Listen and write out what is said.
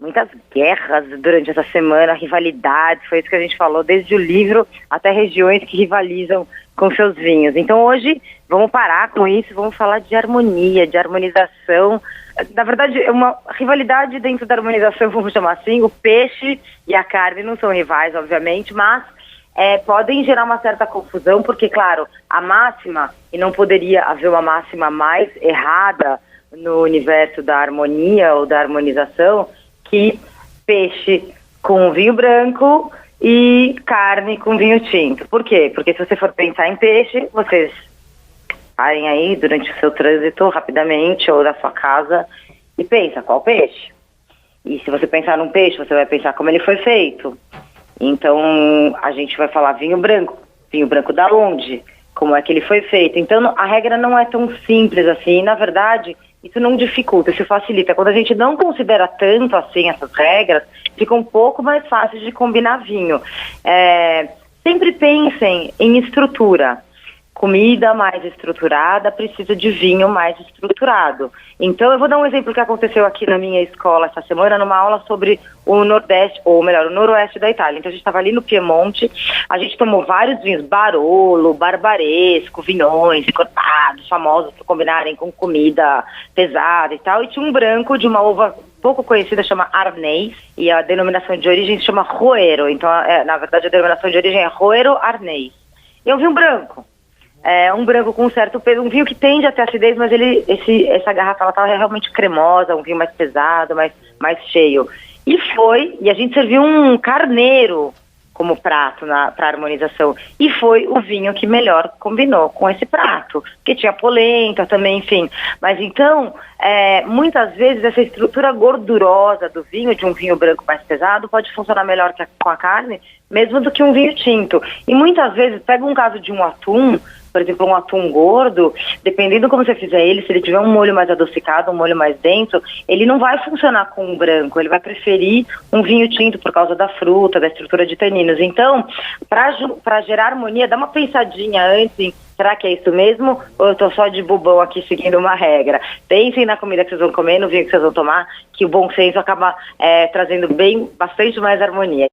muitas guerras durante essa semana, rivalidades, foi isso que a gente falou, desde o livro até regiões que rivalizam com seus vinhos. Então hoje vamos parar com isso, vamos falar de harmonia, de harmonização. Na verdade, é uma rivalidade dentro da harmonização, vamos chamar assim. O peixe e a carne não são rivais, obviamente, mas podem gerar uma certa confusão, porque, claro, a máxima, e não poderia haver uma máxima mais errada no universo da harmonia ou da harmonização, que peixe com vinho branco e carne com vinho tinto. Por quê? Porque se você for pensar em peixe, vocês parem aí durante o seu trânsito rapidamente ou da sua casa e pensa qual peixe. E se você pensar num peixe, você vai pensar como ele foi feito. Então a gente vai falar vinho branco da onde? Como é que ele foi feito? Então a regra não é tão simples assim, e, na verdade isso não dificulta, isso facilita. Quando a gente não considera tanto assim essas regras, fica um pouco mais fácil de combinar vinho. Sempre pensem em estrutura. Comida mais estruturada precisa de vinho mais estruturado. Então, eu vou dar um exemplo que aconteceu aqui na minha escola essa semana, numa aula sobre o Nordeste, ou melhor, o Noroeste da Itália. Então, a gente estava ali no Piemonte, a gente tomou vários vinhos, Barolo, Barbaresco, vinhões encorpados, famosos por combinarem com comida pesada e tal. E tinha um branco de uma uva pouco conhecida, chama Arnês, e a denominação de origem se chama Roero. Então, na verdade, a denominação de origem é Roero Arnês. E um vinho branco. Um branco com um certo peso, um vinho que tende a ter acidez, mas essa garrafa ela estava realmente cremosa, um vinho mais pesado, mais cheio. E a gente serviu um carneiro como prato para harmonização. E foi o vinho que melhor combinou com esse prato, porque tinha polenta também, enfim. Mas então, muitas vezes essa estrutura gordurosa do vinho, de um vinho branco mais pesado, pode funcionar melhor com a carne, mesmo do que um vinho tinto. E muitas vezes, pega um caso de um atum, por exemplo, um atum gordo, dependendo como você fizer ele, se ele tiver um molho mais adocicado, um molho mais denso, ele não vai funcionar com um branco, ele vai preferir um vinho tinto por causa da fruta, da estrutura de taninos. Então, para gerar harmonia, dá uma pensadinha antes em, será que é isso mesmo? Ou eu estou só de bobão aqui seguindo uma regra? Pensem na comida que vocês vão comer, no vinho que vocês vão tomar, que o bom senso acaba trazendo bastante mais harmonia.